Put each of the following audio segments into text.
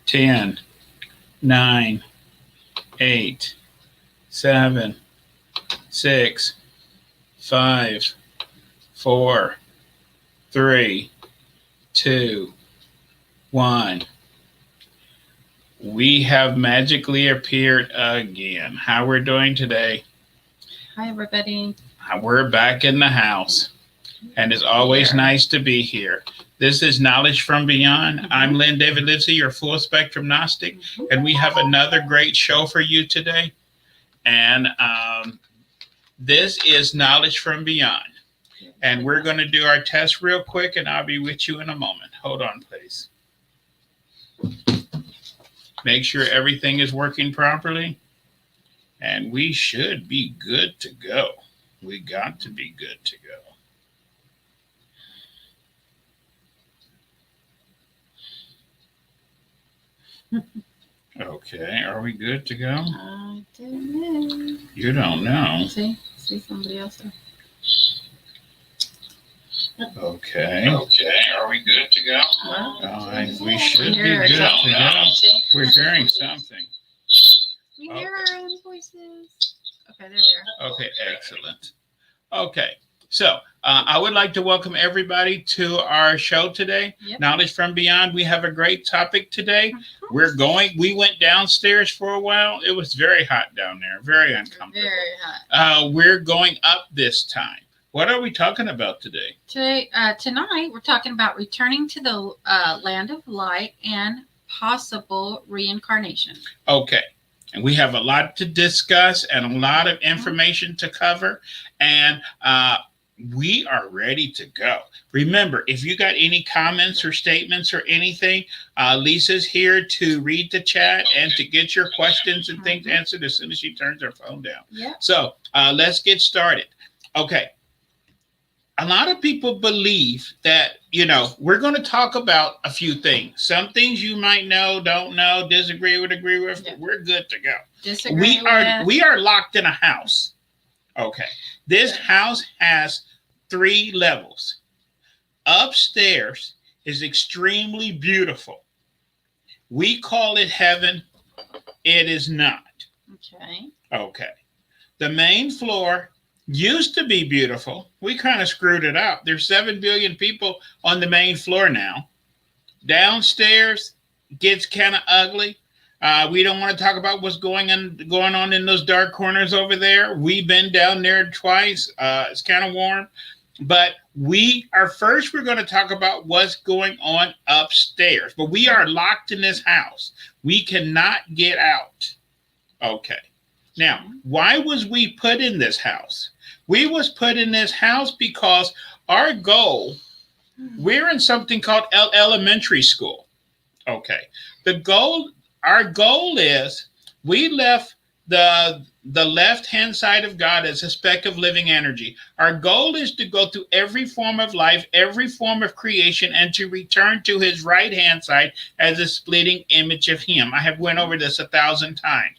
10, 9, 8, 7, 6, 5, 4, 3, 2, 1. We have magically appeared again. How we're doing today? Hi, everybody. We're back in the house, and it's always nice to be here. This is Knowledge from Beyond. I'm Lynn David Livesey, your full spectrum Gnostic, and we have another great show for you today. And this is Knowledge from Beyond. And we're going to do our test real quick, and I'll be with you in a moment. Hold on, please. Make sure everything is working properly, and we should be good to go. We got to be good to go. Okay, are we good to go? I don't know. You don't know. See somebody else there. Okay, are we good to go? We should be good to go. We're hearing something. We hear our own voices. Okay, there we are. Okay, excellent. Okay, so I would like to welcome everybody to our show today, Knowledge from Beyond. We have a great topic today. We went downstairs for a while. It was very hot down there, very uncomfortable. Very hot. We're going up this time. What are we talking about today? Tonight, we're talking about returning to the land of light and possible reincarnation. Okay. And we have a lot to discuss and a lot of information to cover. And we are ready to go. Remember, if you got any comments or statements or anything, Lisa's here to read the chat and to get your questions and things answered as soon as she turns her phone down. Yeah. So let's get started. Okay. A lot of people believe that, we're going to talk about a few things. Some things you might know, don't know, disagree with, agree with. Yeah. We're good to go. We are locked in a house. Okay. This house has 3 levels. Upstairs is extremely beautiful. We call it heaven. It is not. Okay. The main floor used to be beautiful. We kind of screwed it up. There's 7 billion people on the main floor now. Downstairs gets kind of ugly. We don't want to talk about what's going on in those dark corners over there. We've been down there twice. It's kind of warm. But we're going to talk about what's going on upstairs. But we are locked in this house. We cannot get out. Okay. Now, why was we put in this house? We was put in this house because our goal, we're in something called elementary school. Okay. Our goal is we left the left-hand side of God as a speck of living energy. Our goal is to go through every form of life, every form of creation, and to return to his right-hand side as a splitting image of him. I have went over this 1,000 times.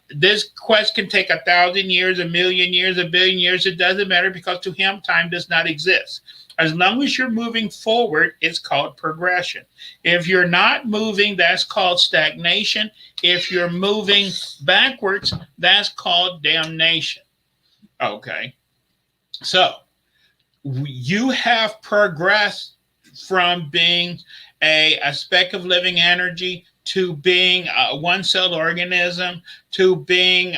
This quest can take 1,000 years, 1,000,000 years, 1,000,000,000 years. It doesn't matter because to him, time does not exist. As long as you're moving forward, it's called progression. If you're not moving, that's called stagnation. If you're moving backwards, that's called damnation. Okay. So you have progressed from being a speck of living energy to being a one-celled organism, to being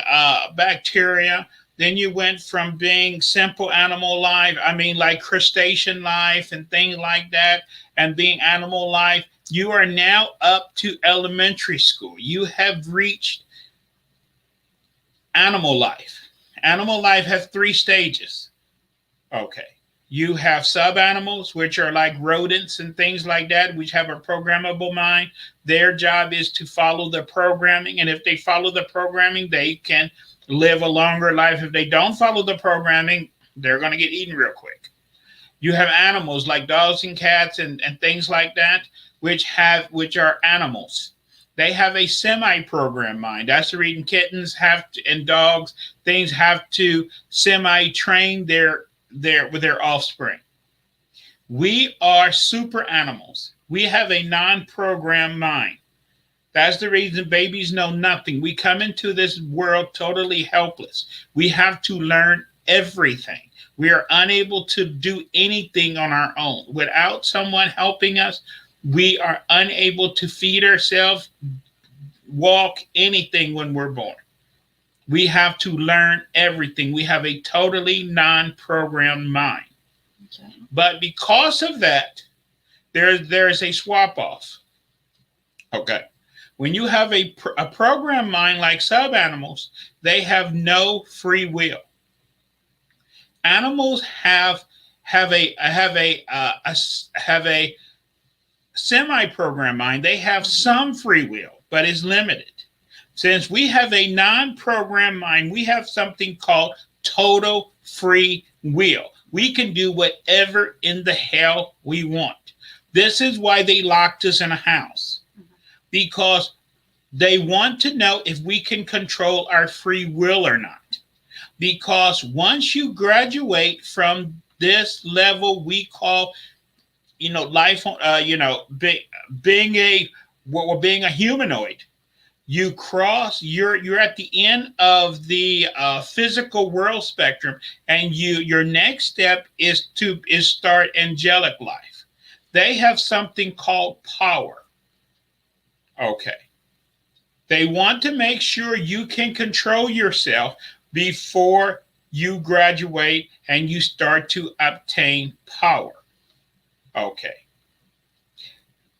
bacteria. Then you went from being simple animal life, like crustacean life and things like that, and being animal life. You are now up to elementary school. You have reached animal life. Animal life has 3 stages. Okay. You have sub-animals, which are like rodents and things like that, which have a programmable mind. Their job is to follow the programming. And if they follow the programming, they can live a longer life. If they don't follow the programming, they're going to get eaten real quick. You have animals like dogs and cats and things like that, which are animals. They have a semi-programmed mind. That's the reason kittens and dogs, things have to semi-train with their offspring. We are super animals. We have a non-programmed mind. That's the reason babies know nothing. We come into this world totally helpless. We have to learn everything. We are unable to do anything on our own. Without someone helping us, we are unable to feed ourselves, walk, anything when we're born. We have to learn everything. We have a totally non programmed mind. Okay. But because of that, there's a swap off. Okay. When you have a programmed mind like sub animals, they have no free will. Animals have a semi-programmed mind. They have some free will, but it's limited. Since we have a non-programmed mind, we have something called total free will. We can do whatever in the hell we want. This is why they locked us in a house, because they want to know if we can control our free will or not. Because once you graduate from this level we call, life, being a humanoid, you're at the end of the physical world spectrum, and your next step is start angelic life. They have something called power. Okay. They want to make sure you can control yourself before you graduate and you start to obtain power. Okay.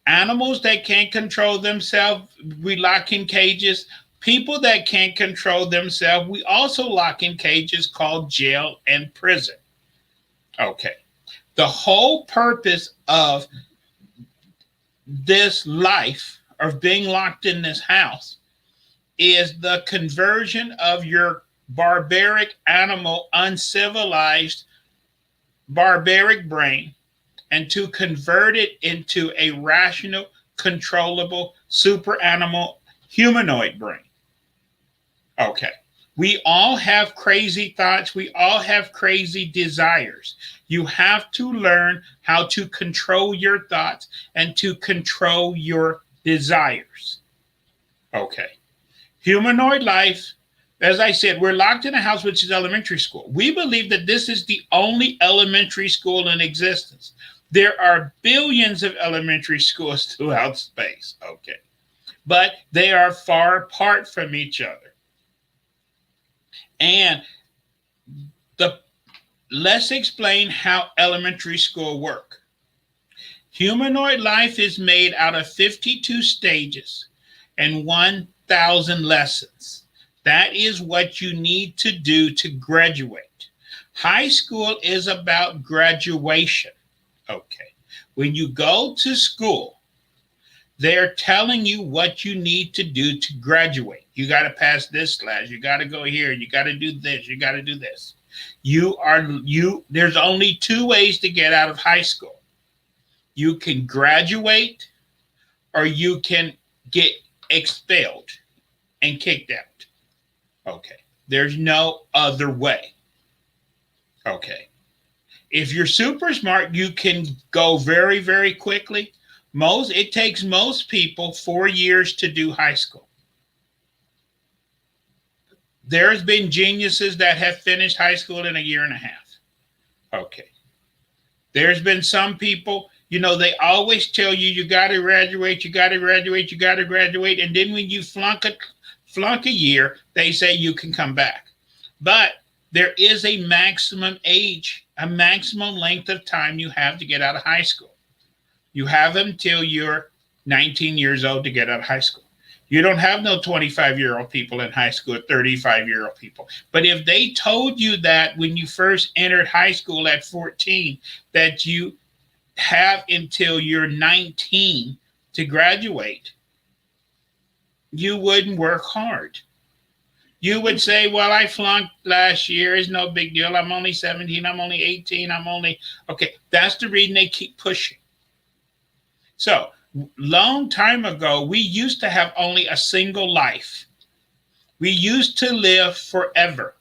Animals that can't control themselves, we lock in cages. People that can't control themselves, we also lock in cages called jail and prison. Okay. The whole purpose of this life, of being locked in this house, is the conversion of your barbaric animal, uncivilized, barbaric brain, and to convert it into a rational, controllable, super animal, humanoid brain. Okay. We all have crazy thoughts. We all have crazy desires. You have to learn how to control your thoughts and to control your desires. Okay. Humanoid life, as I said, we're locked in a house, which is elementary school. We believe that this is the only elementary school in existence. There are billions of elementary schools throughout space. Okay. But they are far apart from each other. And let's explain how elementary school work. Humanoid life is made out of 52 stages and 1,000 lessons. That is what you need to do to graduate. High school is about graduation. Okay. When you go to school, they're telling you what you need to do to graduate. You got to pass this class. You got to go here. You got to do this. You got to do this. There's only two ways to get out of high school. You can graduate, or you can get expelled and kicked out. Okay. There's no other way. Okay. If you're super smart, you can go very, very quickly. It takes most people 4 years to do high school. There's been geniuses that have finished high school in a year and a half. Okay. There's been some people, they always tell you, you got to graduate, you got to graduate, you got to graduate. And then when you flunk a year, they say you can come back. But there is a maximum age, a maximum length of time you have to get out of high school. You have until you're 19 years old to get out of high school. You don't have no 25-year-old people in high school, 35-year-old people. But if they told you that when you first entered high school at 14, that you have until you're 19 to graduate, you wouldn't work hard. You would say, well, I flunked last year. It's no big deal. I'm only 17. I'm only 18. Okay. That's the reason they keep pushing. So, long time ago, we used to have only a single life. We used to live forever,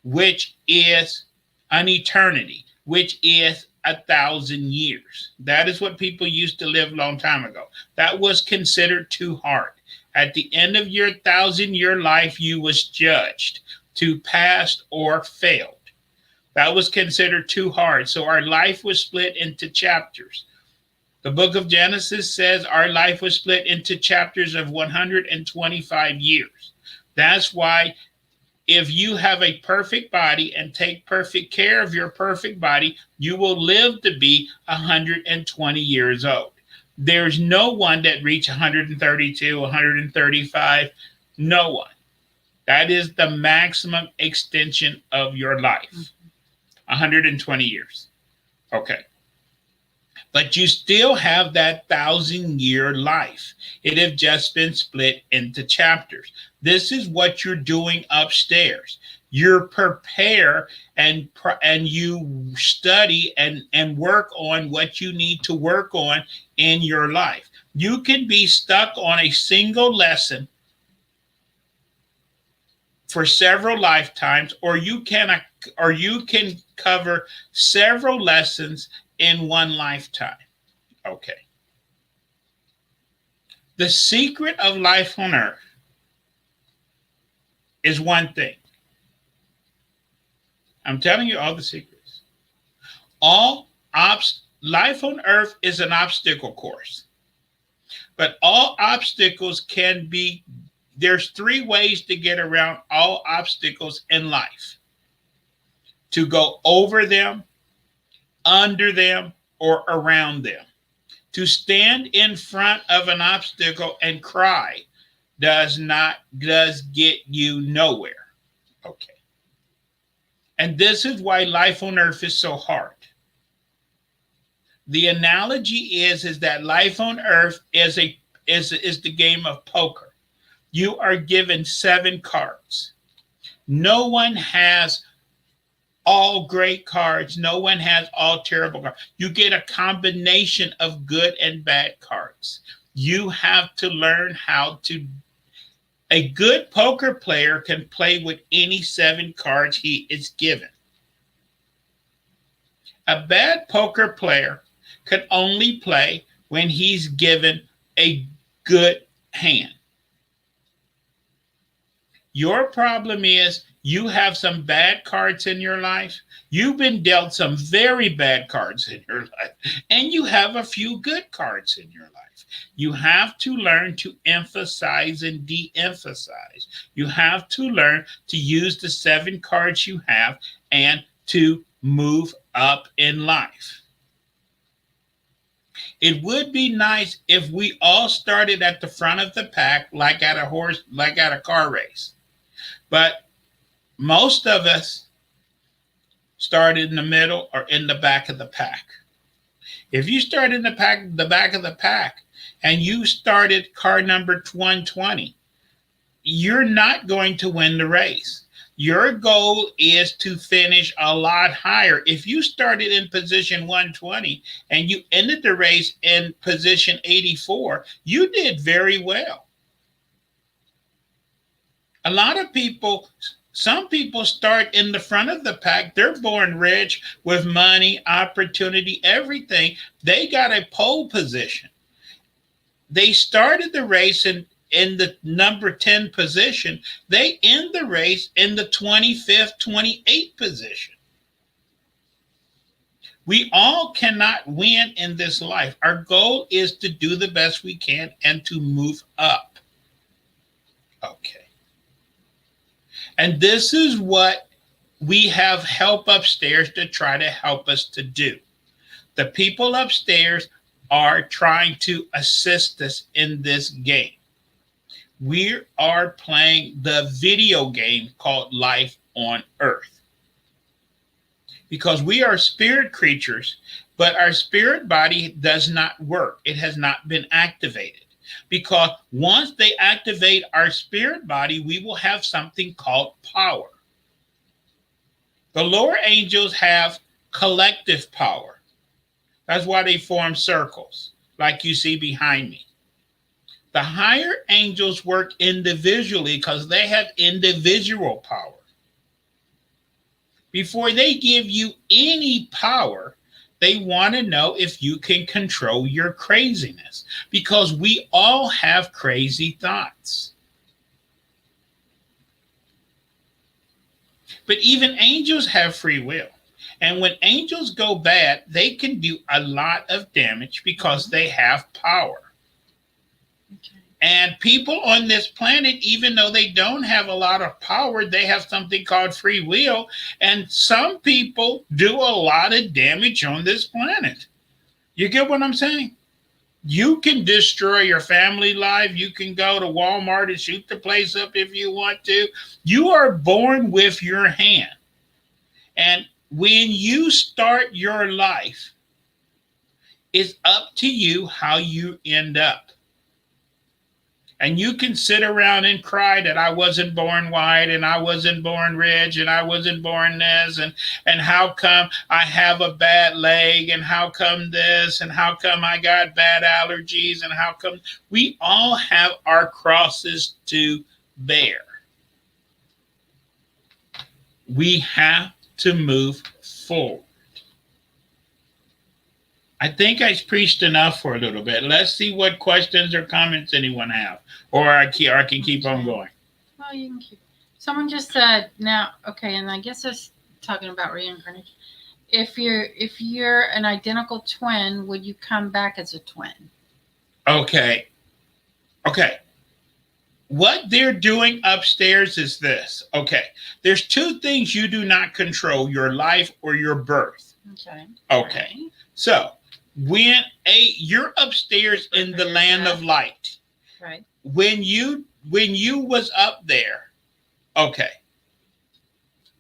which is an eternity, which is 1,000 years. That is what people used to live a long time ago. That was considered too hard. At the end of your 1,000 year life, you was judged to pass or failed. That was considered too hard. So our life was split into chapters. The book of Genesis says our life was split into chapters of 125 years. That's why if you have a perfect body and take perfect care of your perfect body, you will live to be 120 years old. There's no one that reached 132, 135. No one. That is the maximum extension of your life. 120 years. Okay. But you still have that 1,000 year life. It has just been split into chapters. This is what you're doing upstairs. You prepare and you study and work on what you need to work on in your life. You can be stuck on a single lesson for several lifetimes, or you can cover several lessons in one lifetime. Okay. The secret of life on earth is one thing. I'm telling you all the secrets. Life on earth is an obstacle course. But all obstacles can be, there's 3 ways to get around all obstacles in life. To go over them, under them, or around them. To stand in front of an obstacle and cry does get you nowhere. Okay. And this is why life on earth is so hard. The analogy is that life on earth is the game of poker. You are given 7 cards. No one has all great cards. No one has all terrible cards. You get a combination of good and bad cards. You have to learn how to. A good poker player can play with any 7 cards he is given. A bad poker player can only play when he's given a good hand. Your problem is you have some bad cards in your life. You've been dealt some very bad cards in your life, and you have a few good cards in your life. You have to learn to emphasize and de-emphasize. You have to learn to use the 7 cards you have and to move up in life. It would be nice if we all started at the front of the pack like at a car race. But most of us started in the middle or in the back of the pack. If you start in the back of the pack, and you started car number 120, you're not going to win the race. Your goal is to finish a lot higher. If you started in position 120 and you ended the race in position 84, you did very well. A lot of people, some people start in the front of the pack. They're born rich with money, opportunity, everything. They got a pole position. They started the race in the number 10 position. They end the race in the 25th, 28th position. We all cannot win in this life. Our goal is to do the best we can and to move up. Okay. And this is what we have help upstairs to try to help us to do. The people upstairs are trying to assist us in this game. We are playing the video game called Life on Earth. Because we are spirit creatures, but our spirit body does not work. It has not been activated. Because once they activate our spirit body, we will have something called power. The lower angels have collective power. That's why they form circles, like you see behind me. The higher angels work individually because they have individual power. Before they give you any power, They want to know if you can control your craziness, because we all have crazy thoughts. But even angels have free will. And when angels go bad, they can do a lot of damage because they have power. Okay. And people on this planet, even though they don't have a lot of power, they have something called free will. And some people do a lot of damage on this planet. You get what I'm saying? You can destroy your family life. You can go to Walmart and shoot the place up if you want to. You are born with your hand. And when you start your life, it's up to you how you end up. And you can sit around and cry that I wasn't born white and I wasn't born rich and I wasn't born this and how come I have a bad leg and how come this and how come I got bad allergies and how come we all have our crosses to bear. We have to move forward. I think I preached enough for a little bit. Let's see what questions or comments anyone have, or I can keep on going. Well, you can keep. Someone just said now. Okay, and I guess it's talking about reincarnation. If you're an identical twin, would you come back as a twin? Okay. What they're doing upstairs is this. Okay. There's two things you do not control: your life or your birth. Okay. Okay. Right. So when you're upstairs in the land of light. Right. When you was up there, okay,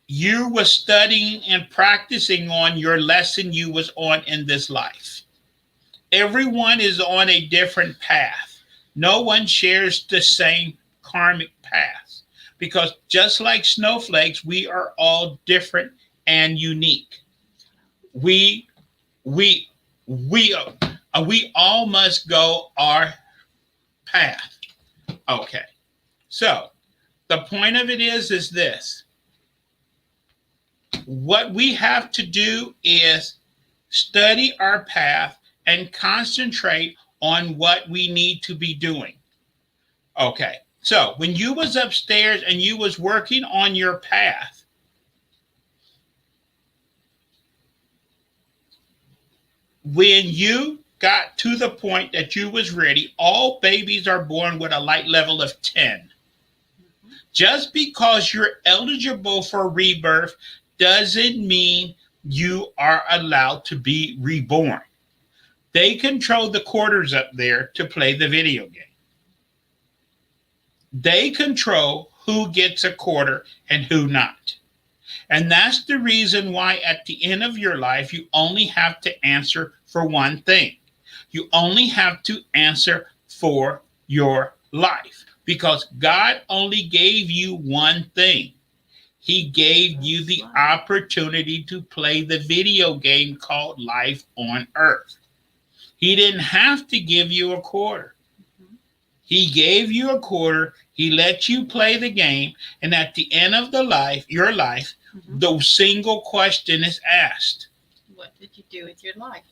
you was studying and practicing on your lesson you was on in this life. Everyone is on a different path. No one shares the same karmic path, because just like snowflakes, we are all different and unique. We all must go our path. Okay. So the point of it is this. What we have to do is study our path and concentrate on what we need to be doing. Okay. So when you was upstairs and you was working on your path, when you got to the point that you was ready, all babies are born with a light level of 10. Just because you're eligible for rebirth doesn't mean you are allowed to be reborn. They control the quarters up there to play the video game. They control who gets a quarter and who not. And that's the reason why at the end of your life, you only have to answer for one thing. You only have to answer for your life, because God only gave you one thing. He gave you the opportunity to play the video game called Life on Earth. He didn't have to give you a quarter. He gave you a quarter. He let you play the game. And at the end of your life, the single question is asked. What did you do with your life?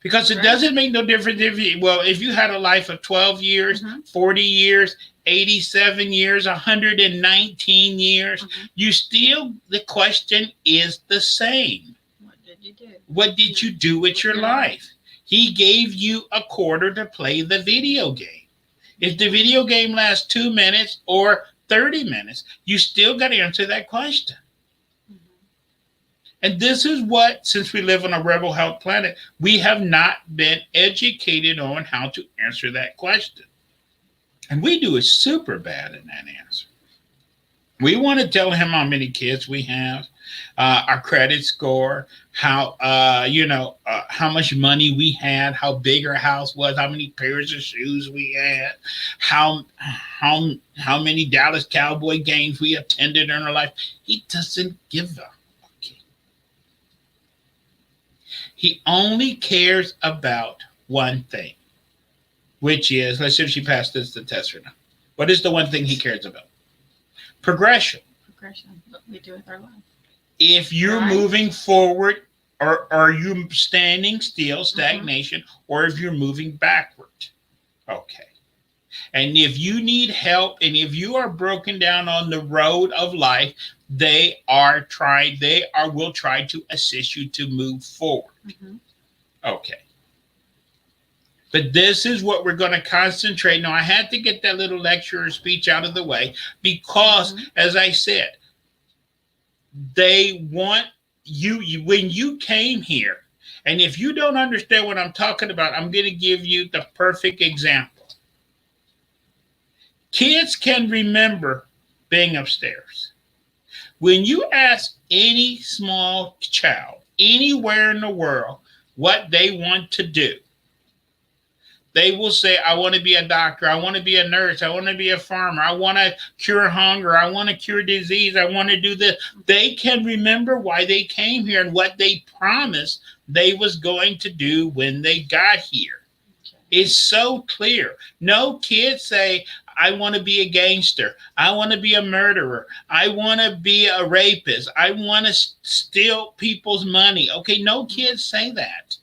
Because it doesn't make no difference if you had a life of 12 years, 40 years, 87 years, 119 years, the question is the same. What did you do? What did you do with your life? He gave you a quarter to play the video game. If the video game lasts 2 minutes or 30 minutes, you still got to answer that question. And this is what, since we live on a rebel health planet, we have not been educated on how to answer that question. And we do it super bad in that answer. We want to tell him how many kids we have, our credit score, how much money we had, how big our house was, how many pairs of shoes we had, how many Dallas Cowboy games we attended in our life. He doesn't give a. He only cares about one thing, which is, let's see if she passed this the test or not. What is the one thing he cares about? Progression. Progression. What we do with our life. If you're moving forward Or are you standing still, Mm-hmm. stagnation, or if you're moving backward? Okay. And if you need help and if you are broken down on the road of life, they are will try to assist you to move forward. Mm-hmm. Okay. But this is what we're going to concentrate. Now, I had to get that little lecture or speech out of the way because, Mm-hmm. as I said, they want when you came here, and if you don't understand what I'm talking about, I'm going to give you the perfect example. Kids can remember being upstairs. When you ask any small child anywhere in the world what they want to do, they will say, I want to be a doctor. I want to be a nurse. I want to be a farmer. I want to cure hunger. I want to cure disease. I want to do this. They can remember why they came here and what they promised they was going to do when they got here. It's so clear. No kids say, I want to be a gangster. I want to be a murderer. I want to be a rapist. I want to steal people's money. Okay, no kids say that.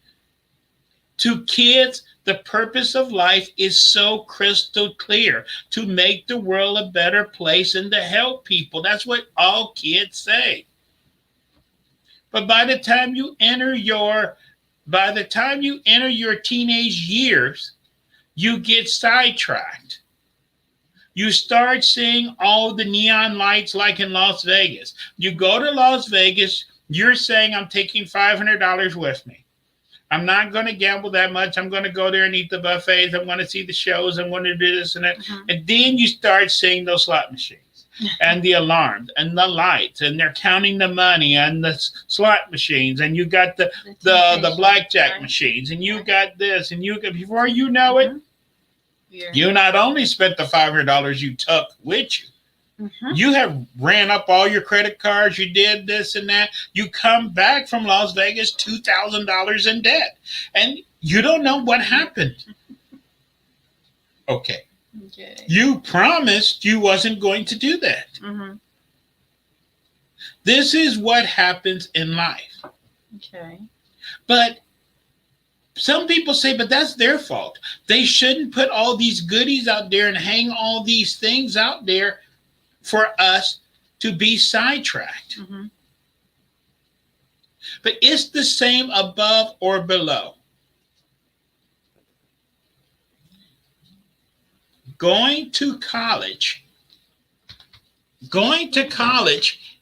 To kids, the purpose of life is so crystal clear, to make the world a better place and to help people. That's what all kids say. But by the time you enter your teenage years, you get sidetracked. You start seeing all the neon lights like in Las Vegas. You go to Las Vegas, you're saying, I'm taking $500 with me. I'm not going to gamble that much. I'm going to go there and eat the buffets. I'm going to see the shows. I'm going to do this and that. Mm-hmm. And then you start seeing those slot machines and the alarms and the lights, and they're counting the money and the slot machines. And you got the blackjack right? machines, and you got this, and you got, before you know mm-hmm. it, yeah. You not only spent the $500 you took with you, mm-hmm. you have ran up all your credit cards. You did this and that. You come back from Las Vegas $2,000 in debt, and you don't know what happened. Okay. You promised you wasn't going to do that. Mm-hmm. This is what happens in life. Okay. But some people say, but that's their fault. They shouldn't put all these goodies out there and hang all these things out there for us to be sidetracked. Mm-hmm. But it's the same above or below. Going to college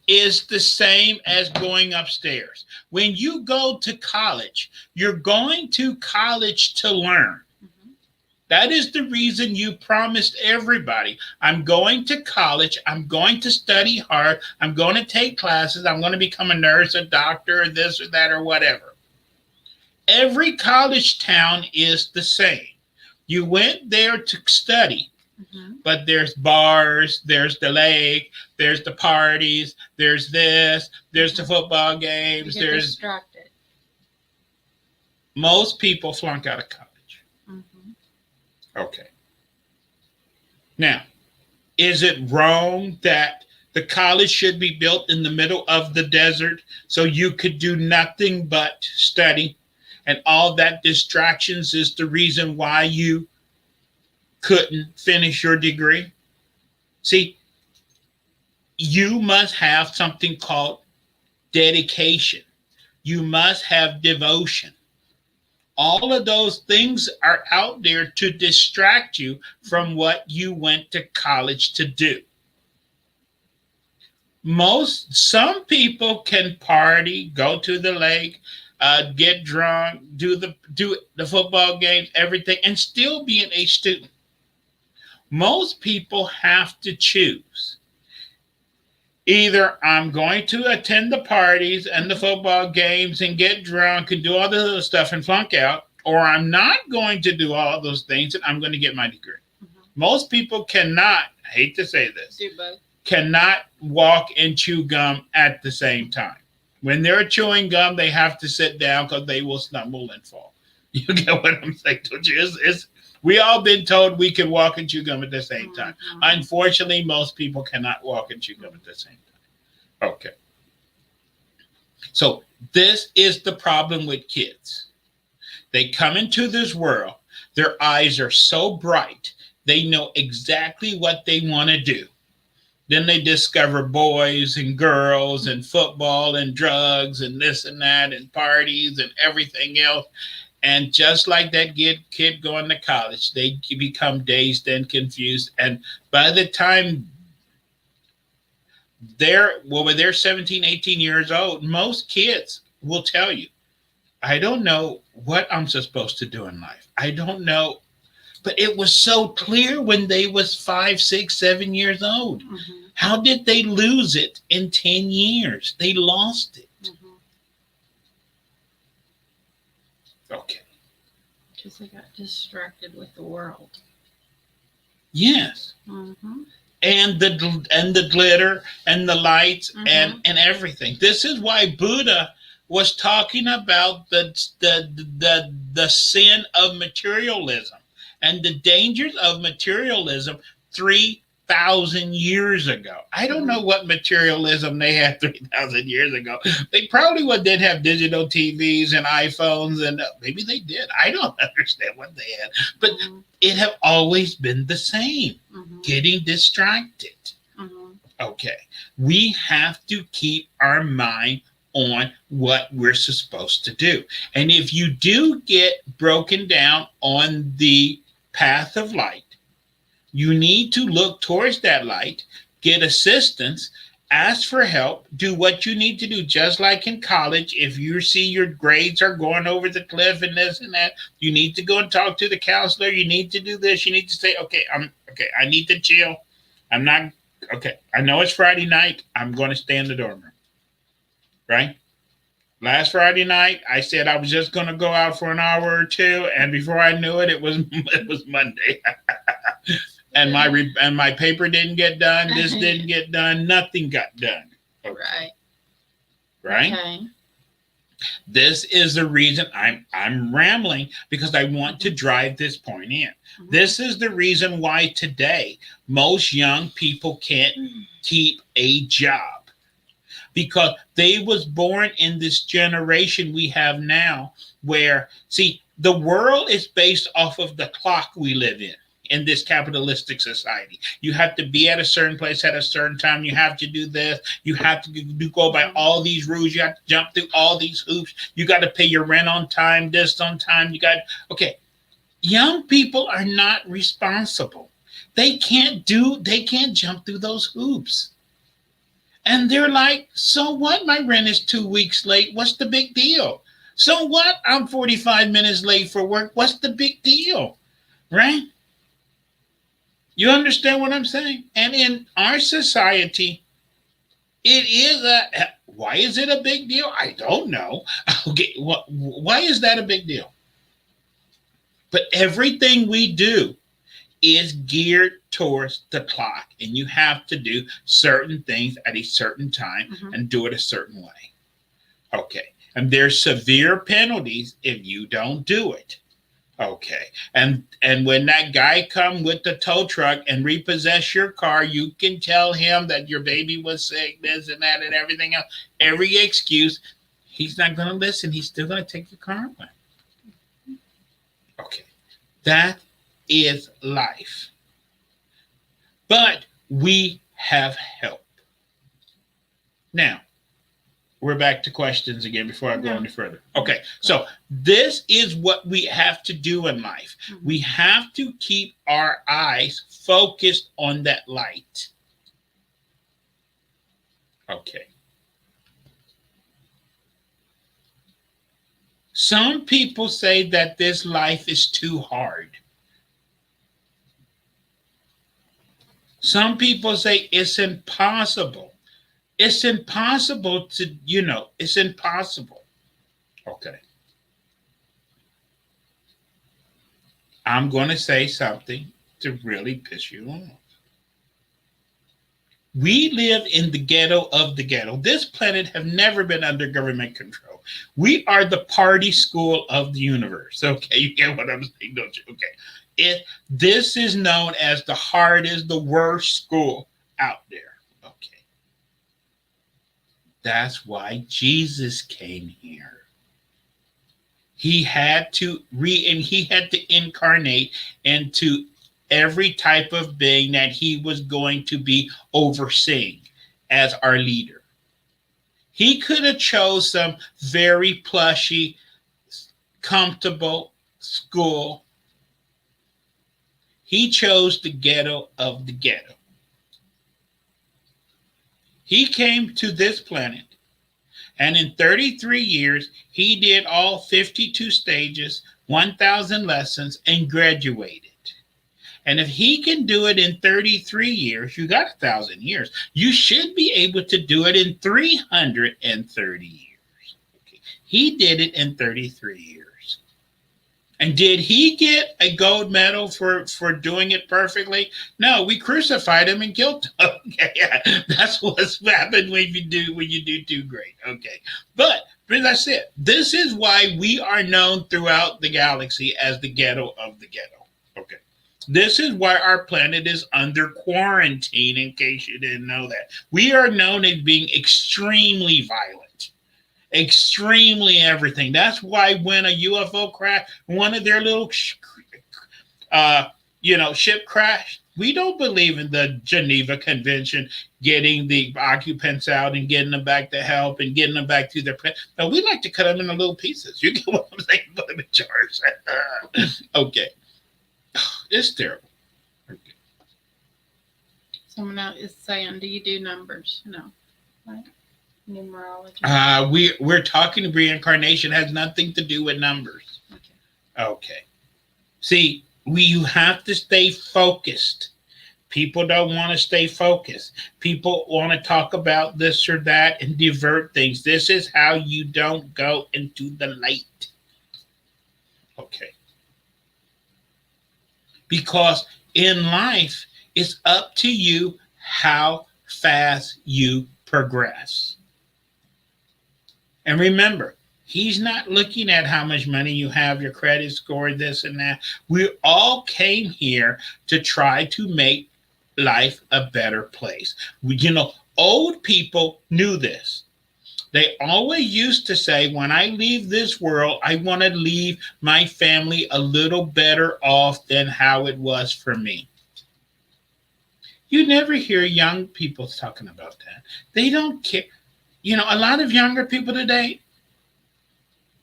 is the same as going upstairs. When you go to college, you're going to college to learn. Mm-hmm. That is the reason you promised everybody, I'm going to college, I'm going to study hard, I'm going to take classes, I'm going to become a nurse, a doctor, or this or that or whatever. Every college town is the same. You went there to study. Mm-hmm. But there's bars, there's the lake, there's the parties, there's this, there's the football games. You get distracted. Most people flunk out of college. Mm-hmm. Okay. Now, is it wrong that the college should be built in the middle of the desert so you could do nothing but study, and all that distractions is the reason why you couldn't finish your degree? See, you must have something called dedication. You must have devotion. All of those things are out there to distract you from what you went to college to do. Some people can party, go to the lake, get drunk, do the football games, everything, and still being a student. Most people have to choose. Either I'm going to attend the parties and the football games and get drunk and do all the other stuff and flunk out, or I'm not going to do all those things and I'm going to get my degree. Mm-hmm. Most people cannot, I hate to say this, cannot walk and chew gum at the same time. When they're chewing gum, they have to sit down because they will stumble and fall. You get what I'm saying, don't you? We all been told we can walk and chew gum at the same time. Mm-hmm. Unfortunately, most people cannot walk and chew gum at the same time. Okay. So This is the problem with kids. They come into this world, their eyes are so bright, they know exactly what they want to do. Then they discover boys and girls and football and drugs and this and that and parties and everything else. And just like that kid going to college, they become dazed and confused. And by the time when they're 17, 18 years old, most kids will tell you, I don't know what I'm supposed to do in life. I don't know. But it was so clear when they was 5, 6, 7 years old. Mm-hmm. How did they lose it in 10 years? They lost it. Mm-hmm. Okay. Because they got distracted with the world. Yes. Mm-hmm. And the glitter and the lights and everything. This is why Buddha was talking about the sin of materialism and the dangers of materialism 3,000 years ago. I don't know what materialism they had 3,000 years ago. They probably did have digital TVs and iPhones, and maybe they did. I don't understand what they had, but it have always been the same. Getting distracted. Okay, we have to keep our mind on what we're supposed to do. And if you do get broken down on the path of light, you need to look towards that light, get assistance, ask for help, do what you need to do. Just like in college, if you see your grades are going over the cliff and this and that, you need to go and talk to the counselor. You need to do this. You need to say, okay, I need to chill. I'm not, okay, I know it's Friday night. I'm going to stay in the dorm room. Right? Last Friday night, I said I was just going to go out for an hour or two, and before I knew it, it was Monday. And my paper didn't get done. This didn't get done. Nothing got done. Okay. Right. Okay. This is the reason I'm rambling, because I want to drive this point in. This is the reason why today most young people can't keep a job, because they was born in this generation we have now where, see, the world is based off of the clock we live in this capitalistic society. You have to be at a certain place at a certain time. You have to do this. You have to go by all these rules. You have to jump through all these hoops. You got to pay your rent on time, this on time. Okay. Young people are not responsible. They can't jump through those hoops. And they're like, so what? My rent is 2 weeks late. What's the big deal? So what? I'm 45 minutes late for work. What's the big deal? Right? You understand what I'm saying? And in our society, it is why is it a big deal? I don't know. Okay, why is that a big deal? But everything we do is geared towards the clock, and you have to do certain things at a certain time and do it a certain way. Okay, and there's severe penalties if you don't do it. Okay, and when that guy come with the tow truck and repossess your car, you can tell him that your baby was sick, this and that and everything else. Every excuse, he's not going to listen. He's still going to take your car away. Okay, that is life. But we have help. Now, we're back to questions again before I go any further. Okay, so this is what we have to do in life. We have to keep our eyes focused on that light. Okay. Some people say that this life is too hard. Some people say it's impossible. It's impossible to, it's impossible. Okay. I'm going to say something to really piss you off. We live in the ghetto of the ghetto. This planet have never been under government control. We are the party school of the universe. Okay, you get what I'm saying, don't you? Okay. This is known as the hardest, the worst school out there. Okay. That's why Jesus came here. He had to and he had to incarnate into every type of being that he was going to be overseeing as our leader. He could have chose some very plushy, comfortable school. He chose the ghetto of the ghetto. He came to this planet, and in 33 years, he did all 52 stages, 1,000 lessons, and graduated. And if he can do it in 33 years, you got 1,000 years. You should be able to do it in 330 years. Okay. He did it in 33 years. And did he get a gold medal for doing it perfectly? No, we crucified him and killed him. Okay, yeah, that's what's happened when you do too great. Okay, but as I said, this is why we are known throughout the galaxy as the ghetto of the ghetto. Okay. This is why our planet is under quarantine, in case you didn't know that. We are known as being extremely violent, extremely everything. That's why when a UFO crash, one of their little, ship crashed, we don't believe in the Geneva Convention, getting the occupants out and getting them back to help and getting them back to their planet. No, we like to cut them into little pieces. You get what I'm saying? Put them in jars. Okay. It's terrible. Okay. Someone else is saying, do you do numbers? No. Right? Numerology. We're talking reincarnation has nothing to do with numbers. Okay. See, you have to stay focused. People don't want to stay focused. People want to talk about this or that and divert things. This is how you don't go into the light. Okay. Because in life, it's up to you how fast you progress. And remember, he's not looking at how much money you have, your credit score, this and that. We all came here to try to make life a better place. Old people knew this. They always used to say, when I leave this world, I want to leave my family a little better off than how it was for me. You never hear young people talking about that. They don't care. A lot of younger people today,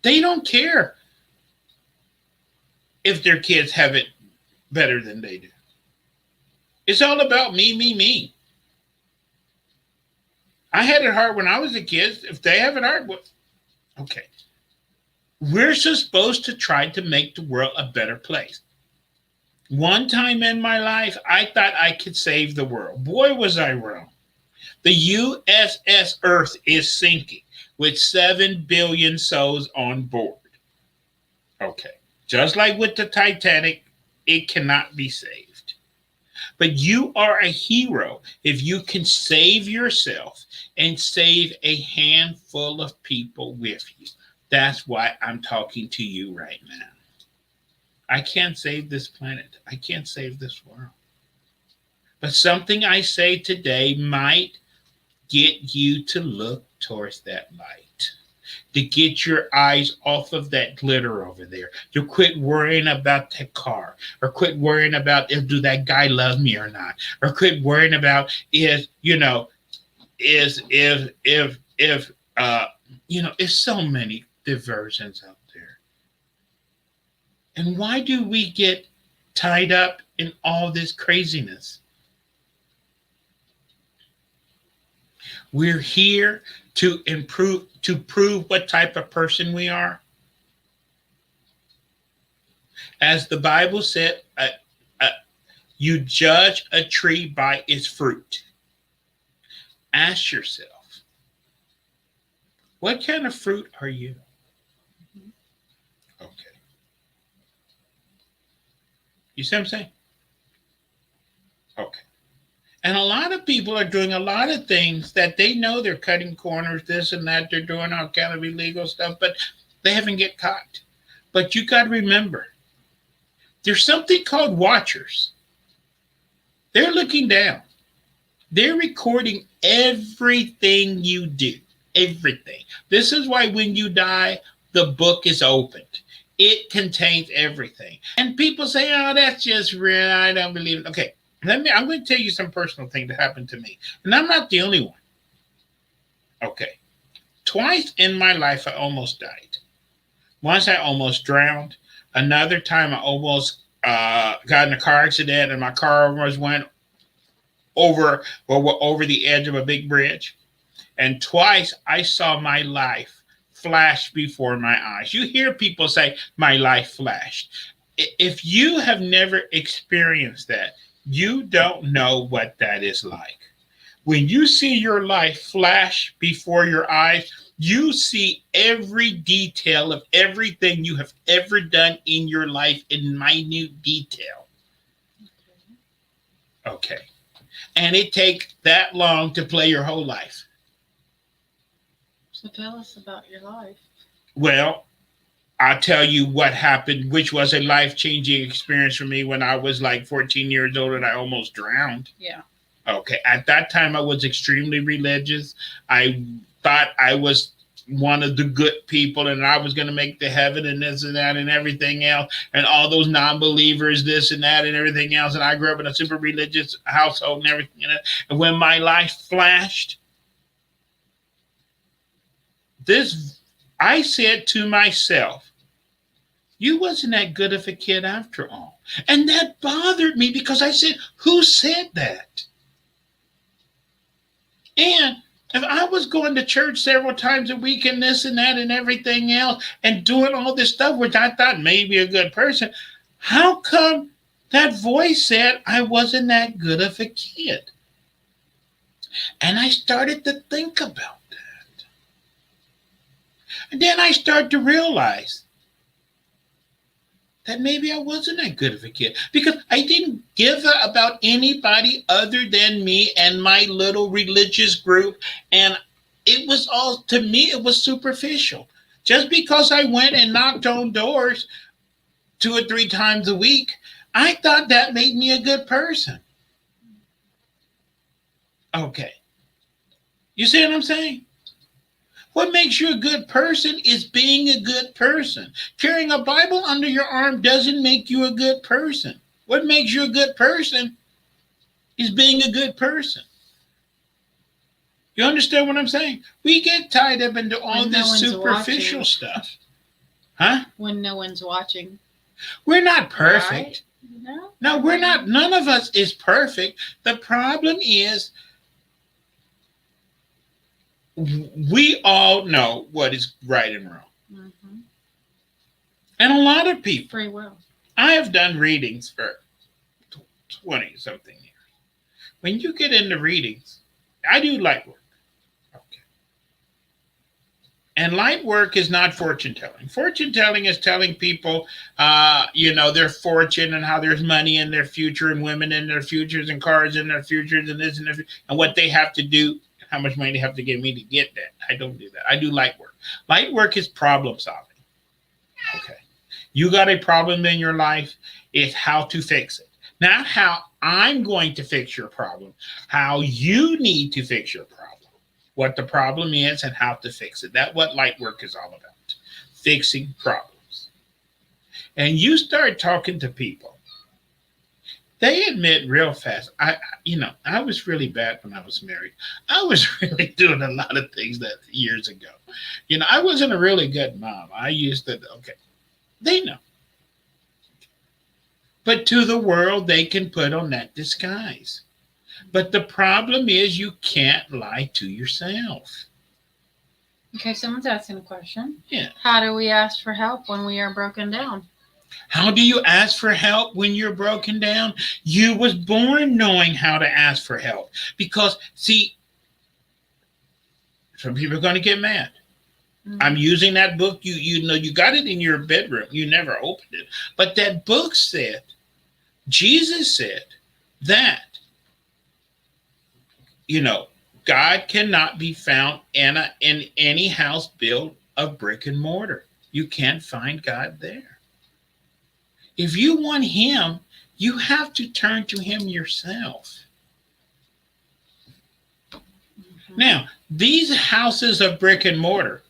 they don't care if their kids have it better than they do. It's all about me, me, me. I had it hard when I was a kid. If they have it hard, well, okay. We're supposed to try to make the world a better place. One time in my life, I thought I could save the world. Boy, was I wrong. The USS Earth is sinking with 7 billion souls on board. Okay. Just like with the Titanic, it cannot be saved. But you are a hero if you can save yourself and save a handful of people with you. That's why I'm talking to you right now. I can't save this planet. I can't save this world. But something I say today might get you to look towards that light, to get your eyes off of that glitter over there, to quit worrying about that car, or quit worrying about do that guy love me or not, or quit worrying about there's so many diversions out there. And why do we get tied up in all this craziness? We're here to prove what type of person we are. As the Bible said, you judge a tree by its fruit. Ask yourself, what kind of fruit are you? Okay. You see what I'm saying? Okay. And a lot of people are doing a lot of things that they know they're cutting corners, this and that. They're doing all kind of illegal stuff, but they haven't get caught. But you got to remember, there's something called watchers. They're looking down. They're recording everything you do. everything. This is why when you die, the book is opened. It contains everything. And people say, oh, that's just real. I don't believe it. Okay, I'm going to tell you some personal thing that happened to me. And I'm not the only one. Okay. Twice in my life, I almost died. Once I almost drowned. Another time, I almost got in a car accident and my car almost went over the edge of a big bridge. And twice I saw my life flash before my eyes. You hear people say, my life flashed. If you have never experienced that, you don't know what that is like. When you see your life flash before your eyes, you see every detail of everything you have ever done in your life in minute detail. Okay. And it takes that long to play your whole life. So tell us about your life. Well, I'll tell you what happened, which was a life changing experience for me when I was like 14 years old and I almost drowned. Yeah. Okay. At that time, I was extremely religious. I thought I was one of the good people and I was going to make the heaven and this and that and everything else. And all those non believers, this and that and everything else. And I grew up in a super religious household and everything. And when my life flashed, I said to myself, you wasn't that good of a kid after all. And that bothered me because I said, who said that? And if I was going to church several times a week and this and that and everything else and doing all this stuff, which I thought maybe a good person, how come that voice said I wasn't that good of a kid? And I started to think about that. And then I started to realize that maybe I wasn't that good of a kid because I didn't give about anybody other than me and my little religious group. And it was all, to me, it was superficial. Just because I went and knocked on doors 2 or 3 times a week, I thought that made me a good person. Okay. You see what I'm saying? What makes you a good person is being a good person. Carrying a Bible under your arm doesn't make you a good person. What makes you a good person is being a good person. You understand what I'm saying? We get tied up into all this superficial stuff. Huh? When no one's watching. We're not perfect. Right? No, we're not. None of us is perfect. The problem is we all know what is right and wrong. Mm-hmm. And a lot of people. Free will. I have done readings for 20 something years. When you get into readings, I do light work. Okay. And light work is not fortune telling. Fortune telling is telling people, their fortune and how there's money in their future and women in their futures and cars in their futures and this and that, and what they have to do. How much money they have to give me to get that. I don't do that. I do light work. Light work is problem solving. Okay. You got a problem in your life. It's how to fix it. Not how I'm going to fix your problem. How you need to fix your problem. What the problem is and how to fix it. That's what light work is all about. Fixing problems. And you start talking to people. They admit real fast. I was really bad when I was married. I was really doing a lot of things that years ago. I wasn't a really good mom. I used to, they know. But to the world, they can put on that disguise. But the problem is you can't lie to yourself. Okay, someone's asking a question. Yeah. How do we ask for help when we are broken down? How do you ask for help when you're broken down? You was born knowing how to ask for help. Because, see, some people are going to get mad. Mm-hmm. I'm using that book. You got it in your bedroom. You never opened it. But that book said, Jesus said that, God cannot be found in any house built of brick and mortar. You can't find God there. If you want him, you have to turn to him yourself. Mm-hmm. Now, these houses of brick and mortar,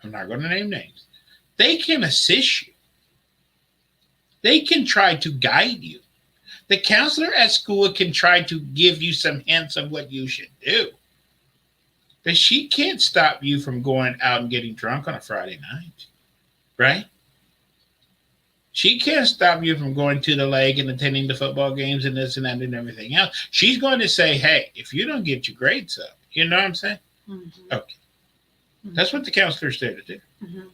I'm not going to name names, they can assist you. They can try to guide you. The counselor at school can try to give you some hints of what you should do. But she can't stop you from going out and getting drunk on a Friday night, right? She can't stop you from going to the lake and attending the football games and this and that and everything else. She's going to say, hey, if you don't get your grades up, you know what I'm saying? Mm-hmm. Okay. That's what the counselor's there to do. Mm-hmm.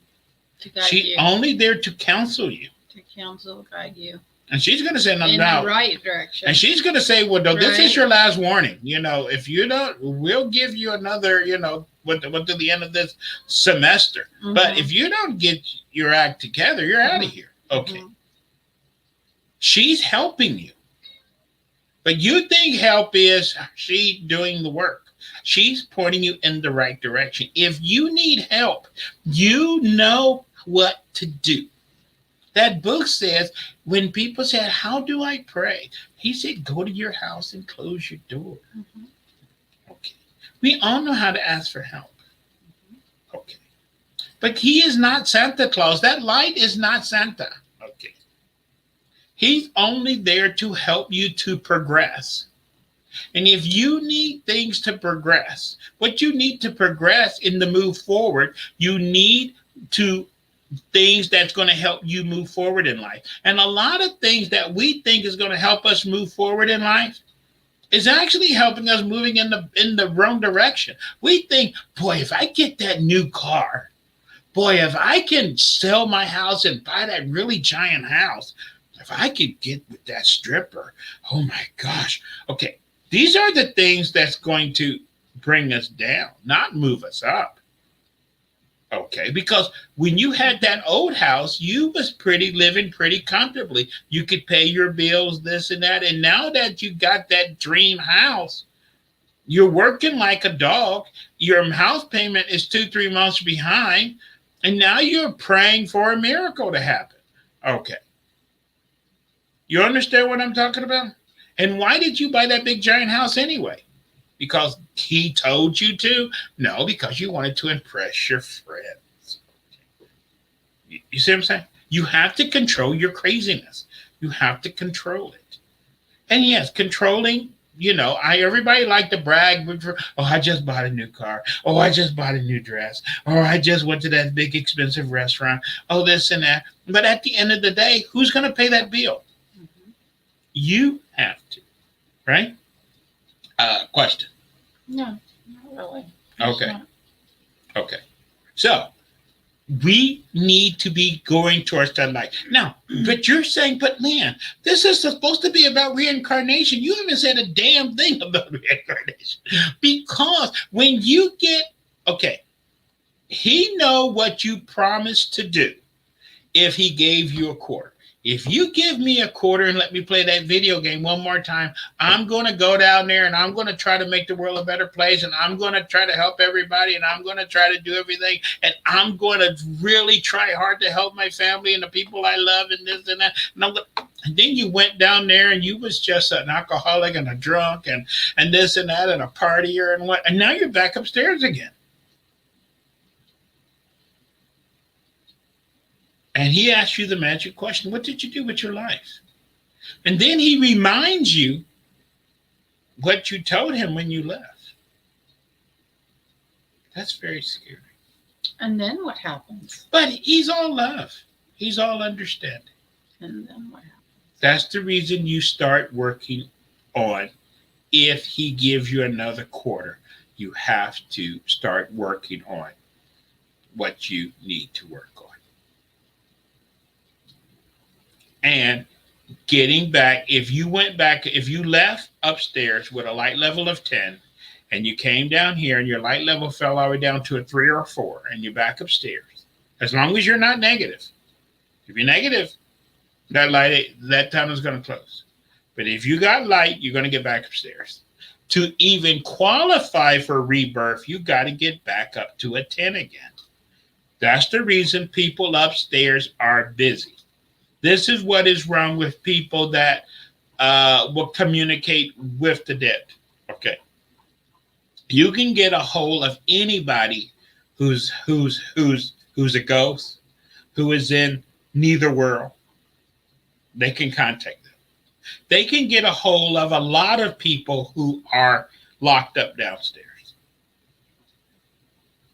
To guide She's you. only there to counsel you. To counsel, guide you. And she's going to say, no, in no. the right direction. And she's going to say, well, no, this Right. is your last warning. You know, if you don't, we'll give you another, you know, to the end of this semester. Mm-hmm. But if you don't get your act together, you're out of here. Okay. Mm-hmm. She's helping you. But you think help is she doing the work. She's pointing you in the right direction. If you need help, you know what to do. That book says, when people said, how do I pray? He said, go to your house and close your door. Mm-hmm. Okay. We all know how to ask for help. Okay. But he is not Santa Claus. That light is not Santa. Okay. He's only there to help you to progress. And if you need things to progress, what you need to progress in the move forward, you need to things that's going to help you move forward in life. And a lot of things that we think is going to help us move forward in life is actually helping us moving in the wrong direction. We think, boy, if I get that new car, boy, if I can sell my house and buy that really giant house, if I could get with that stripper, oh my gosh. Okay, these are the things that's going to bring us down, not move us up. Okay, because when you had that old house, you was living pretty comfortably. You could pay your bills, this and that. And now that you got that dream house, you're working like a dog. Your house payment is 2-3 months behind. And now you're praying for a miracle to happen. Okay. You understand what I'm talking about? And why did you buy that big giant house anyway? Because he told you to? No, because you wanted to impress your friends. You see what I'm saying? You have to control your craziness. You have to control it. And yes, controlling, you know, everybody like to brag. Oh, I just bought a new car. Oh, I just bought a new dress. Or I just went to that big expensive restaurant. Oh, this and that. But at the end of the day, who's going to pay that bill? Mm-hmm. You have to, right? Question. No, not really. Okay. Okay. So we need to be going towards that light. Now, but you're saying, but man, this is supposed to be about reincarnation. You haven't said a damn thing about reincarnation. Because when you get, okay, he know what you promised to do if he gave you a quarter. If you give me a quarter and let me play that video game one more time, I'm going to go down there and I'm going to try to make the world a better place, and I'm going to try to help everybody, and I'm going to try to do everything, and I'm going to really try hard to help my family and the people I love and this and that. And then you went down there and you was just an alcoholic and a drunk and this and that and a partier and what, and now you're back upstairs again. And he asks you the magic question, what did you do with your life? And then he reminds you what you told him when you left. That's very scary. And then what happens? But he's all love. He's all understanding. And then what happens? That's the reason you start working on, if he gives you another quarter, you have to start working on what you need to work on. And getting back, if you left upstairs with a light level of 10 and you came down here and your light level fell all the way down to a 3 or a 4 and you're back upstairs, as long as you're not negative. If you're negative, that tunnel is going to close. But if you got light, you're going to get back upstairs. To even qualify for rebirth, you got to get back up to a 10 again. That's the reason people upstairs are busy. This is what is wrong with people that will communicate with the dead. Okay. You can get a hold of anybody who's a ghost, who is in neither world. They can contact them. They can get a hold of a lot of people who are locked up downstairs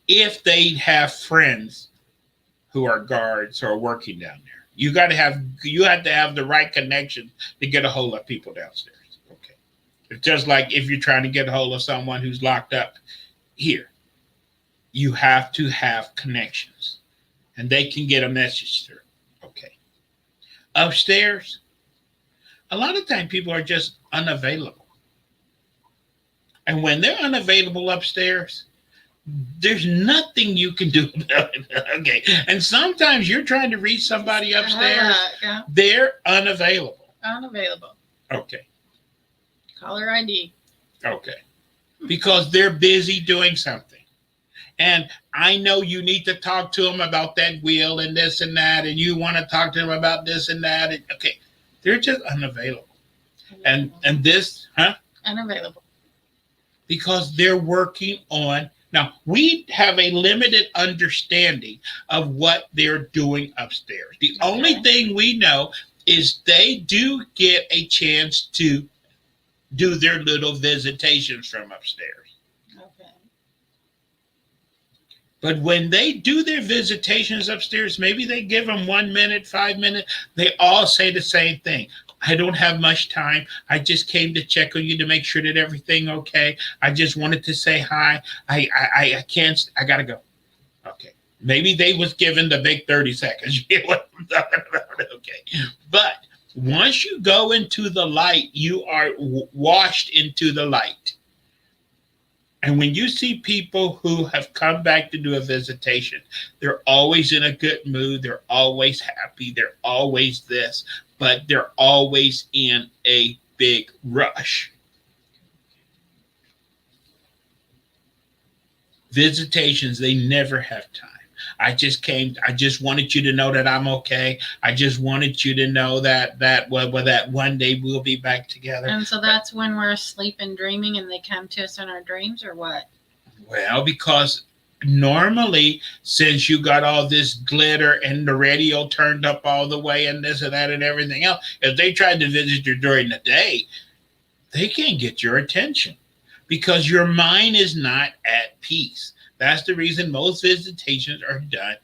if they have friends who are guards or working down there. You have to have the right connection to get a hold of people downstairs. Okay. It's just like if you're trying to get a hold of someone who's locked up here, you have to have connections and they can get a message through. Okay. Upstairs, a lot of time people are just unavailable. And when they're unavailable upstairs, there's nothing you can do about it. Okay. And sometimes you're trying to reach somebody upstairs, Yeah. they're unavailable. Unavailable. Okay. Caller ID. Okay. Because they're busy doing something. And I know you need to talk to them about that will and this and that, and you want to talk to them about this and that. And, okay. They're just unavailable. And this, huh? Unavailable. Because they're working on. Now, we have a limited understanding of what they're doing upstairs. The only thing we know is they do get a chance to do their little visitations from upstairs. Okay. But when they do their visitations upstairs, maybe they give them 1 minute, 5 minutes, they all say the same thing. I don't have much time. I just came to check on you to make sure that everything okay. I just wanted to say hi. I can't. I gotta go. Okay. Maybe they was given the big 30 seconds. You get what I'm talking about? Okay. But once you go into the light, you are washed into the light. And when you see people who have come back to do a visitation, they're always in a good mood. They're always happy. They're always this, but they're always in a big rush. Visitations, they never have time. I just wanted you to know that I'm okay. I just wanted you to know that that one day we'll be back together. And so that's when we're asleep and dreaming and they come to us in our dreams, or what? Well, because normally, since you got all this glitter and the radio turned up all the way and this and that and everything else, if they tried to visit you during the day, they can't get your attention because your mind is not at peace. That's the reason most visitations are done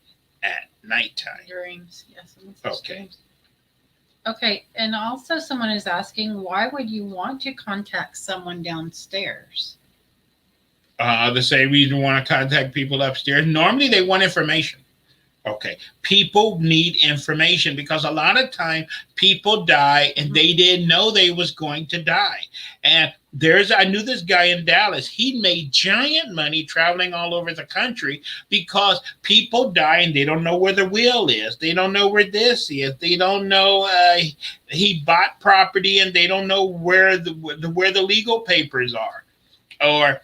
at nighttime. Dreams, yes. Okay. Dreams. Okay, and also someone is asking, why would you want to contact someone downstairs? The same reason you want to contact people upstairs. Normally, they want information. Okay. People need information because a lot of time people die and they didn't know they was going to die. And I knew this guy in Dallas. He made giant money traveling all over the country because people die and they don't know where the will is. They don't know where this is. They don't know he bought property and they don't know where the legal papers are. Or,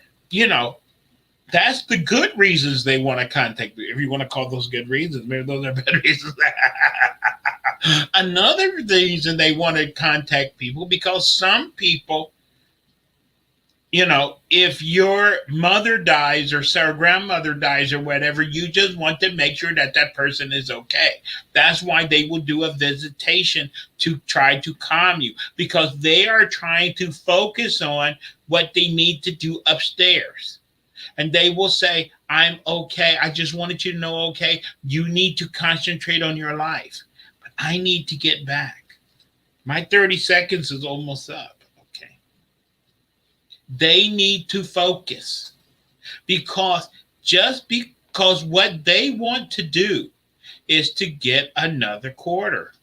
that's the good reasons they want to contact you. If you want to call those good reasons, maybe those are better reasons. Another reason they want to contact people because some people, if your mother dies or grandmother dies or whatever, you just want to make sure that that person is okay. That's why they will do a visitation to try to calm you because they are trying to focus on what they need to do upstairs. And they will say, I'm okay. I just wanted you to know, okay, you need to concentrate on your life. But I need to get back. My 30 seconds is almost up. Okay. They need to focus because what they want to do is to get another quarter.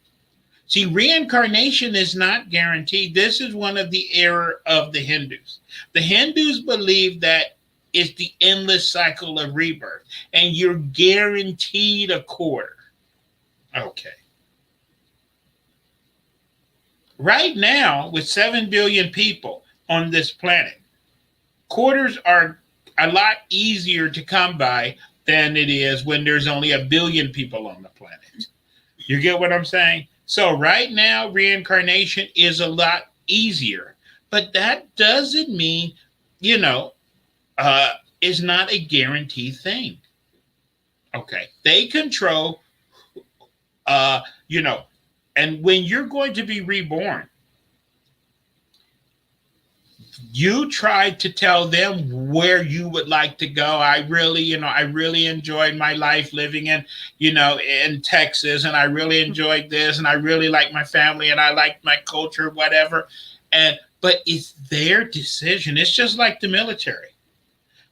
See, reincarnation is not guaranteed. This is one of the error of the Hindus. The Hindus believe that it's the endless cycle of rebirth, and you're guaranteed a quarter. Okay. Right now, with 7 billion people on this planet, quarters are a lot easier to come by than it is when there's only 1 billion people on the planet. You get what I'm saying? So right now, reincarnation is a lot easier. But that doesn't mean, is not a guaranteed thing. Okay. They control, uh, you know, and when you're going to be reborn, you try to tell them where you would like to go. I really enjoyed my life living in Texas, and I really enjoyed this, and I really like my family, and I like my culture, whatever. But it's their decision. It's just like the military.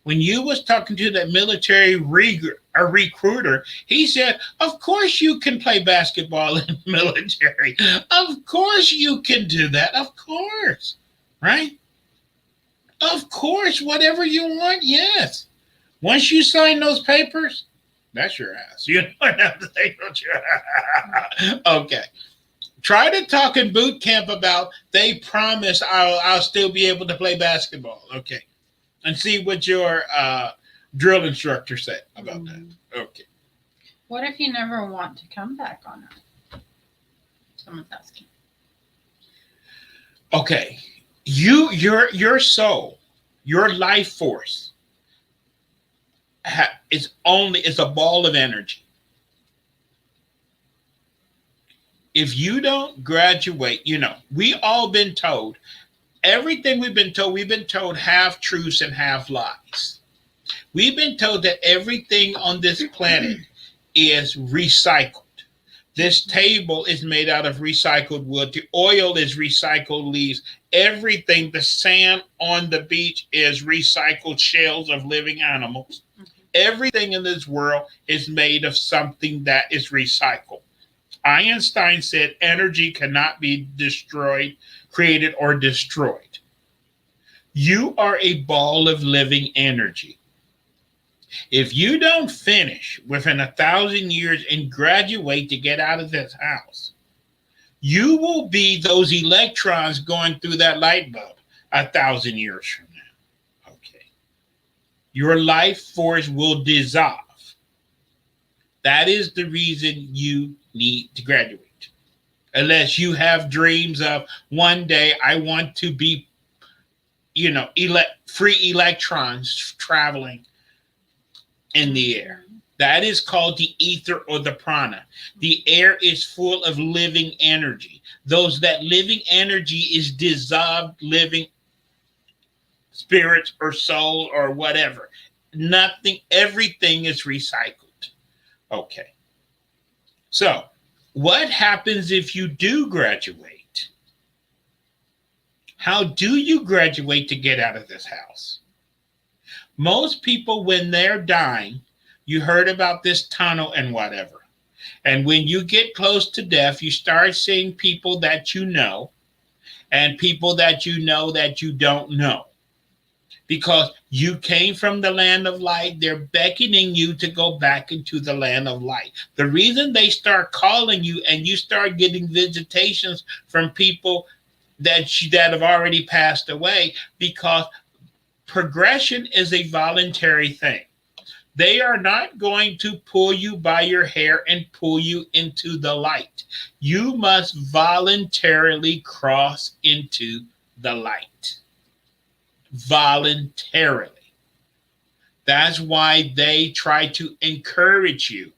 When you was talking to that a recruiter, he said, "Of course you can play basketball in the military. Of course you can do that. Of course, right? Of course, whatever you want, yes. Once you sign those papers, that's your ass. You don't have to take no your Okay. Try to talk in boot camp about they promise I'll still be able to play basketball. Okay. And see what your drill instructor said about that. Okay. What if you never want to come back on Earth? Someone's asking. Okay. Your soul, your life force is a ball of energy. If you don't graduate, we all been told everything we've been told half truths and half lies. We've been told that everything on this planet is recycled. This table is made out of recycled wood. The oil is recycled leaves. Everything, the sand on the beach is recycled shells of living animals. Everything in this world is made of something that is recycled. Einstein said energy cannot be destroyed, created, or destroyed. You are a ball of living energy. If you don't finish within 1,000 years and graduate to get out of this house, you will be those electrons going through that light bulb 1,000 years from now. Okay. Your life force will dissolve. That is the reason you need to graduate. Unless you have dreams of one day I want to be, free electrons traveling in the air. That is called the ether or the prana. The air is full of living energy. That living energy is dissolved living spirits or soul or whatever. Everything is recycled. Okay. So, what happens if you do graduate? How do you graduate to get out of this house? Most people, when they're dying, you heard about this tunnel and whatever. And when you get close to death, you start seeing people that you know and people that you don't know. Because you came from the land of light, they're beckoning you to go back into the land of light. The reason they start calling you and you start getting visitations from people that have already passed away, because progression is a voluntary thing. They are not going to pull you by your hair and pull you into the light. You must voluntarily cross into the light. Voluntarily. That's why they try to encourage you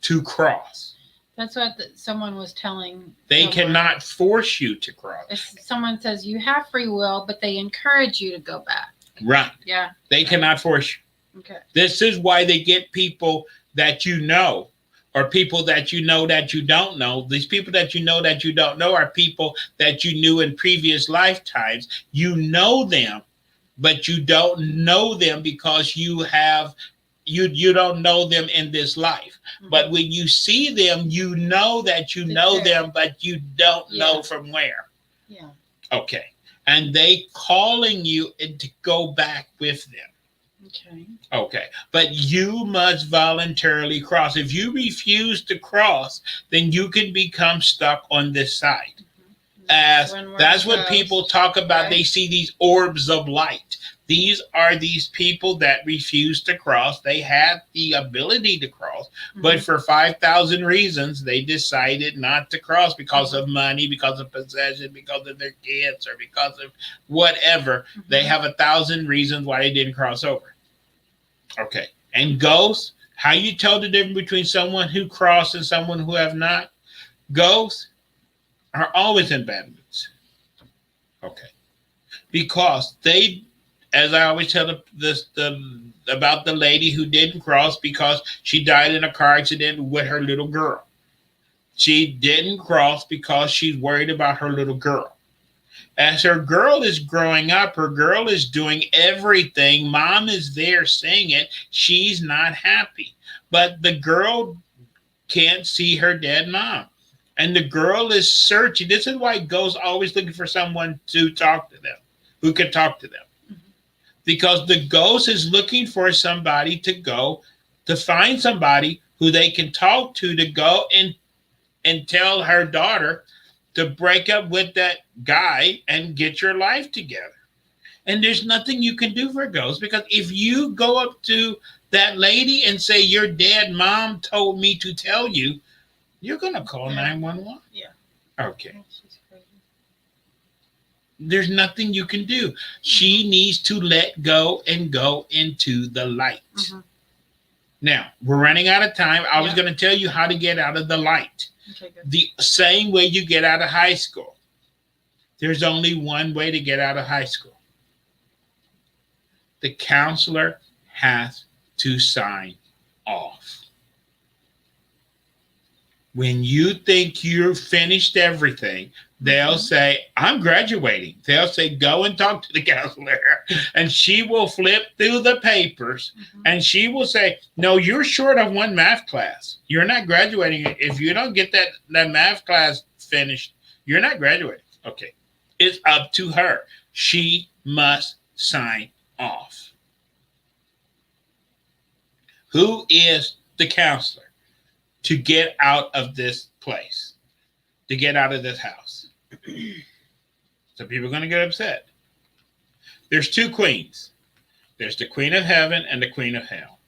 to cross. That's what someone was telling. They cannot force you to cross. If someone says you have free will, but they encourage you to go back. Right. Yeah. They cannot force you. Okay. This is why they get people that you know, or people that you know that you don't know. These people that you know that you don't know are people that you knew in previous lifetimes. You know them, but you don't know them because you don't know them in this life. Mm-hmm. But when you see them, you know that you know them, but you don't know from where. Yeah. Okay. And they calling you to go back with them. Okay. But you must voluntarily cross. If you refuse to cross, then you can become stuck on this side. That's what people talk about. Right? They see these orbs of light. These are these people that refuse to cross. They have the ability to cross, but for 5,000 reasons, they decided not to cross because of money, because of possession, because of their kids, or because of whatever. They have 1,000 reasons why they didn't cross over. Okay. And ghosts, how you tell the difference between someone who crossed and someone who have not? Ghosts are always in bad moods. Okay. Because they, as I always tell about the lady who didn't cross because she died in a car accident with her little girl. She didn't cross because she's worried about her little girl. As her girl is growing up, her girl is doing everything. Mom is there saying it. She's not happy. But the girl can't see her dead mom. And the girl is searching. This is why ghosts always looking for someone to talk to them, who can talk to them. Because the ghost is looking for somebody to go to find somebody who they can talk to go and tell her daughter to break up with that guy and get your life together. And there's nothing you can do for ghosts, because if you go up to that lady and say, your dead mom told me to tell you, you're going to call 911. Yeah. Okay. There's nothing you can do. She needs to let go and go into the light. Now, we're running out of time. I was going to tell you how to get out of the light. Okay, the same way you get out of high school. There's only one way to get out of high school. The counselor has to sign off. When you think you've finished everything, they'll say, I'm graduating. They'll say, go and talk to the counselor. And she will flip through the papers and she will say, no, you're short of one math class. You're not graduating. If you don't get that math class finished, you're not graduating. Okay. It's up to her. She must sign off. Who is the counselor to get out of this place, to get out of this house? So people are going to get upset. There's two queens. There's the queen of heaven and the queen of hell.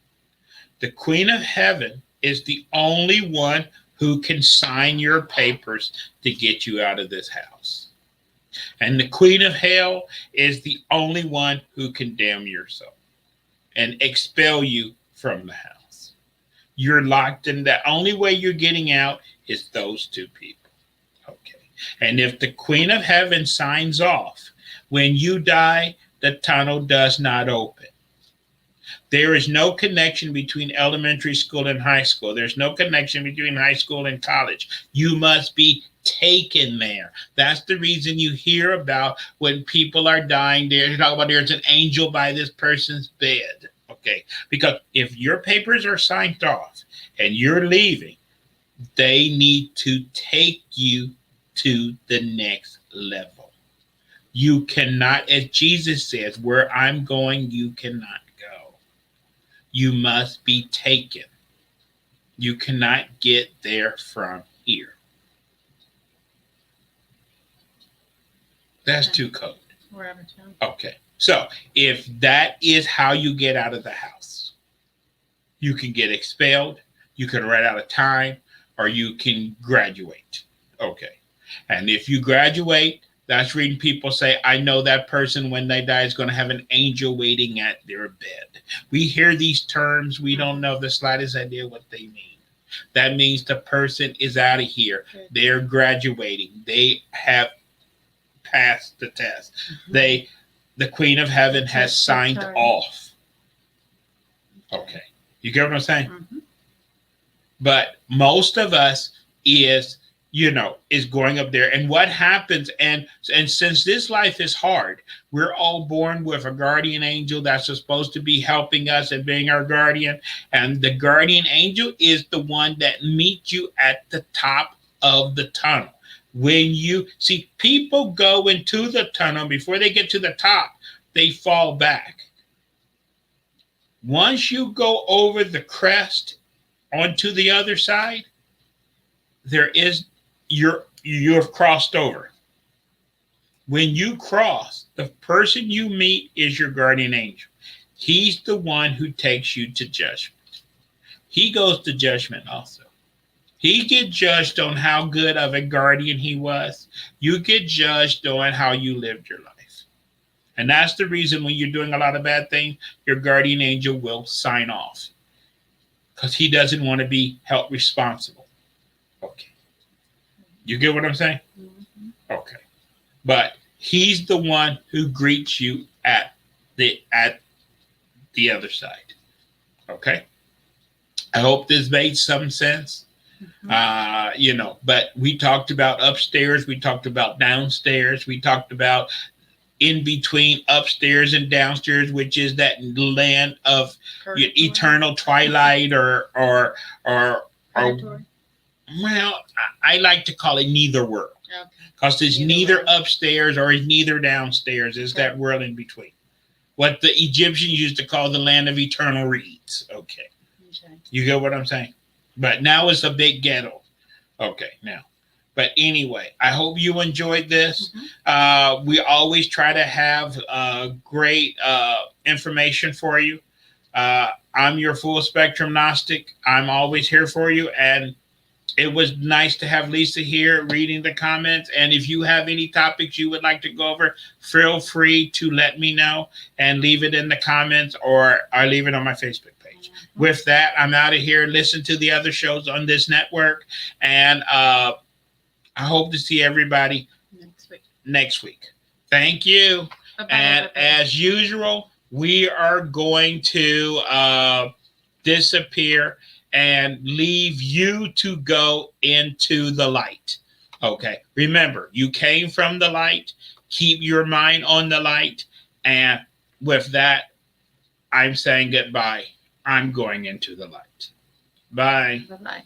The queen of heaven is the only one who can sign your papers to get you out of this house. And the queen of hell is the only one who can damn your soul and expel you from the house. You're locked in. The only way you're getting out is those two people. Okay. And if the queen of heaven signs off, when you die, the tunnel does not open. There is no connection between elementary school and high school. There's no connection between high school and college. You must be taken there. That's the reason you hear about when people are dying, they talk about there's an angel by this person's bed. Okay. Because if your papers are signed off and you're leaving, they need to take you to the next level. You cannot, as Jesus says, where I'm going, you cannot go. You must be taken. You cannot get there from here. That's too code. We're out of time. Okay. So if that is how you get out of the house, you can get expelled, you can run out of time, or you can graduate. Okay. And if you graduate, that's reading people say, I know that person when they die is going to have an angel waiting at their bed. We hear these terms. We don't know the slightest idea what they mean. That means the person is out of here. They're graduating. They have passed the test. The Queen of Heaven has signed off. Okay. You get what I'm saying? But most of us is going up there. And what happens, and since this life is hard, we're all born with a guardian angel that's supposed to be helping us and being our guardian. And the guardian angel is the one that meets you at the top of the tunnel. When you see people go into the tunnel, before they get to the top, they fall back. Once you go over the crest onto the other side, you've crossed over. when you cross, the person you meet is your guardian angel. He's the one who takes you to judgment. He goes to judgment also. He get judged on how good of a guardian he was. You get judged on how you lived your life. And that's the reason when you're doing a lot of bad things, your guardian angel will sign off. Because he doesn't want to be held responsible. Okay. You get what I'm saying? Mm-hmm. Okay. But he's the one who greets you at the other side. Okay. I hope this made some sense. Mm-hmm. But we talked about upstairs, we talked about downstairs, we talked about in between upstairs and downstairs, which is that land of eternal twilight or Purgatory. well, I like to call it neither world. Okay. Because it's neither world. Upstairs or it's neither downstairs. It's Okay. that world in between. What the Egyptians used to call the land of eternal reeds. Okay. You get what I'm saying? But now it's a big ghetto. Okay, now. But anyway, I hope you enjoyed this. Mm-hmm. We always try to have great information for you. I'm your full spectrum Gnostic. I'm always here for you. And it was nice to have Lisa here reading the comments. And if you have any topics you would like to go over, feel free to let me know and leave it in the comments, or I leave it on my Facebook page. Mm-hmm. With that, I'm out of here. Listen to the other shows on this network. And I hope to see everybody next week. Thank you. Bye-bye, and bye-bye. As usual, we are going to disappear and leave you to go into the light. Okay. Remember, you came from the light. Keep your mind on the light. And with that, I'm saying goodbye. I'm going into the light. Bye. Bye-bye.